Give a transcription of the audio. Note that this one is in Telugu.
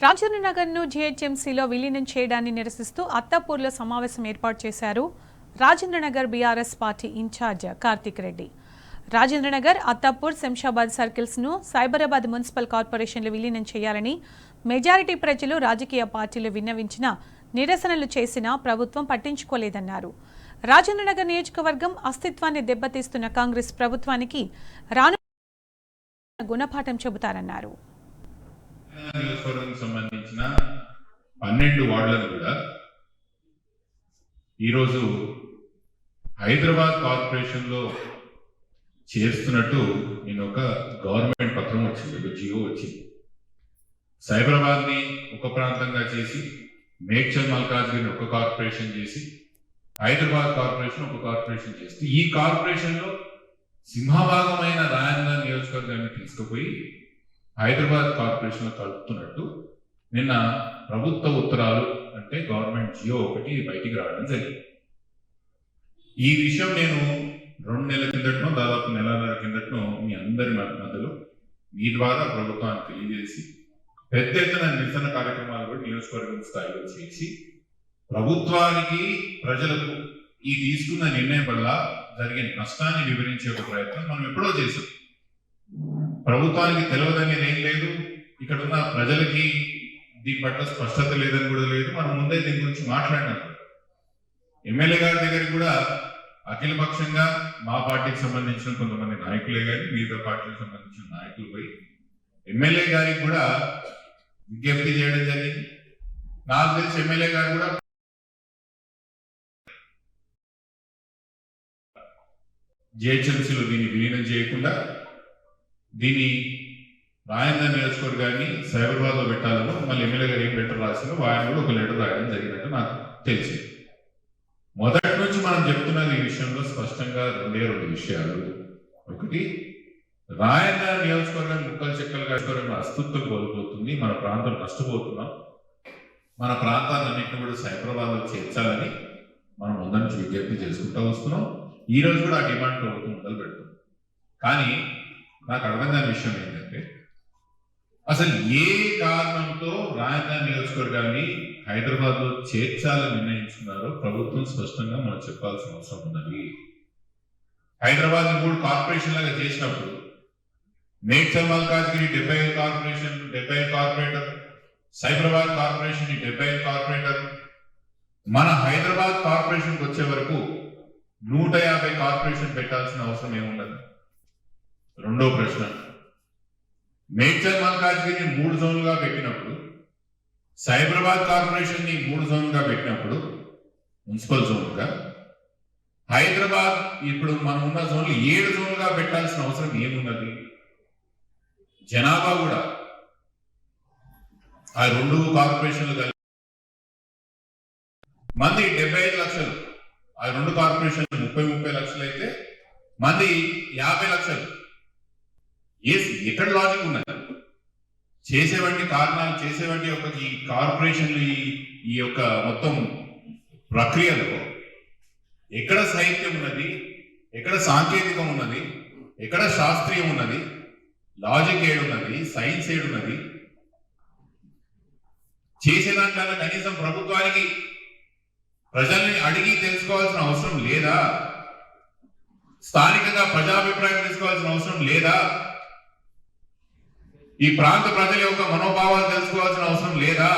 రాజేంద్రనగర్ను జీహెచ్ఎంసీలో విలీనం చేయడాన్ని నిరసిస్తూ అత్తాపూర్లో సమావేశం ఏర్పాటు చేశారు రాజేంద్రనగర్ బీఆర్ఎస్ పార్టీ ఇన్ఛార్జ్ కార్తిక్ రెడ్డి. రాజేంద్రనగర్, అత్తాపూర్, శంషాబాద్ సర్కిల్స్ను సైబరాబాద్ మున్సిపల్ కార్పొరేషన్లు విలీనం చేయాలని మెజారిటీ ప్రజలు రాజకీయ పార్టీలు విన్నవించినా నిరసనలు చేసినా ప్రభుత్వం పట్టించుకోలేదన్నారు. రాజేంద్రనగర్ నియోజకవర్గం అస్తిత్వాన్ని దెబ్బతీస్తున్న కాంగ్రెస్ ప్రభుత్వానికి రాను గుణపాఠం చెబుతారన్నారు. సంబంధించిన 12 వార్డులను కూడా ఈరోజు హైదరాబాద్ కార్పొరేషన్ లో చేస్తున్నట్టు నేను ఒక గవర్నమెంట్ పత్రం వచ్చింది, ఒక జియో వచ్చింది. సైబరాబాద్ ని ఒక ప్రాంతంగా చేసి, మేడ్చల్ మల్కాజ్గిరిని ఒక కార్పొరేషన్ చేసి, హైదరాబాద్ కార్పొరేషన్ ఒక కార్పొరేషన్ చేస్తే, ఈ కార్పొరేషన్ లో సింహభాగమైన రాయన్న నియోజకవర్గాన్ని తీసుకుపోయి హైదరాబాద్ కార్పొరేషన్ లో కలుపుతున్నట్టు నిన్న ప్రభుత్వ ఉత్తరాలు అంటే గవర్నమెంట్ జియో ఒకటి బయటికి రావడం జరిగింది. ఈ విషయం నేను 2 నెలల కిందటనో, దాదాపు నెలన్నర కిందటనో మీ అందరి మధ్యలో మీ ద్వారా ప్రభుత్వానికి తెలియజేసి పెద్ద ఎత్తున నిరసన కార్యక్రమాలు కూడా నియోజకవర్గం స్థాయిలో చేసి ప్రభుత్వానికి, ప్రజలకు ఈ తీసుకున్న నిర్ణయం వల్ల జరిగిన నష్టాన్ని వివరించే ఒక ప్రయత్నం మనం ఎప్పుడో చేసాం. ప్రభుత్వానికి తెలియదనేది ఏం లేదు, ఇక్కడ ఉన్న ప్రజలకి దీని పట్ల స్పష్టత లేదని కూడా లేదు. మనం ముందే దీని గురించి మాట్లాడినాం. ఎమ్మెల్యే గారి దగ్గరికి కూడా అఖిలపక్షంగా మా పార్టీకి సంబంధించిన కొంతమంది నాయకులే కానీ వివిధ పార్టీలకు సంబంధించిన నాయకులు పోయి ఎమ్మెల్యే గారికి కూడా విజ్ఞప్తి చేయడం జరిగింది. నాకు తెలిసి ఎమ్మెల్యే గారు కూడా జిహెచ్ఎంసీలో దీన్ని విలీనం చేయకుండా దీన్ని రాజేంద్ర నియోజకవర్గాన్ని సైబరాబాద్ లో పెట్టాలను మళ్ళీ ఎమ్మెల్యే గారు ఏం లెటర్ రాసిందో ఆయన కూడా ఒక లెటర్ రాయడం జరిగినట్టు నాకు తెలిసింది. మొదటి నుంచి మనం చెప్తున్నది ఈ విషయంలో స్పష్టంగా 2 విషయాలు. ఒకటి, రాజేంద్ర నియోజకవర్గం ముక్కలు చెక్కలుగా అస్తిత్వం కోల్పోతుంది, మన ప్రాంతం నష్టపోతున్నాం, మన ప్రాంతాలన్నింటినీ కూడా సైబరాబాద్ లో చేర్చాలని మనం ముందు నుంచి విజ్ఞప్తి చేసుకుంటూ వస్తున్నాం. ఈ రోజు కూడా ఆ డిమాండ్ ప్రభుత్వం మొదలు పెడుతుంది. కానీ నాకు అర్థం కాని విషయం ఏంటంటే, అసలు ఏ కారణంతో రాజధాని నియోజకవర్గాన్ని హైదరాబాద్ లో చేర్చాలని నిర్ణయించుకున్నారో ప్రభుత్వం స్పష్టంగా మనం చెప్పాల్సిన అవసరం ఉన్నది. హైదరాబాద్ 3 కార్పొరేషన్ లాగా చేసినప్పుడు Medchal Malkajgiri 75 corporation, 75 corporator, Cyberabad corporation 75 corporator, మన హైదరాబాద్ కార్పొరేషన్కి వచ్చే వరకు 150 కార్పొరేషన్ పెట్టాల్సిన అవసరం ఏముండదు. రెండో ప్రశ్న, మేడ్చల్ మల్కాజ్గిరిని 3 జోన్లుగా పెట్టినప్పుడు, సైబరాబాద్ కార్పొరేషన్ ని 3 జోన్లుగా పెట్టినప్పుడు మున్సిపల్ జోన్లుగా, హైదరాబాద్ ఇప్పుడు మనం ఉన్న జోన్లు 7 జోన్లుగా పెట్టాల్సిన అవసరం ఏమున్నది? జనాభా కూడా ఆ 2 కార్పొరేషన్లు కలిపి మంది 75 లక్షలు, ఆ 2 కార్పొరేషన్లు 30 లక్షలు అయితే మంది 50 లక్షలు. ఎక్కడ లాజిక్ ఉన్నది? చేసేవంటి కారణాలు, చేసేవంటి ఈ కార్పొరేషన్లు ఈ యొక్క మొత్తం ప్రక్రియలో ఎక్కడ సాహిత్యం ఉన్నది, ఎక్కడ సాంకేతికం ఉన్నది, ఎక్కడ శాస్త్రీయం ఉన్నది, లాజిక్ ఏడున్నది, సైన్స్ ఏడున్నది? చేసేదానికన్నా కనీసం ప్రభుత్వానికి ప్రజల్ని అడిగి తెలుసుకోవాల్సిన అవసరం లేదా? స్థానికంగా ప్రజాభిప్రాయం తెలుసుకోవాల్సిన అవసరం లేదా? ఈ ప్రాంత ప్రజల యొక్క మనోభావాలు తెలుసుకోవాల్సిన అవసరం లేదా?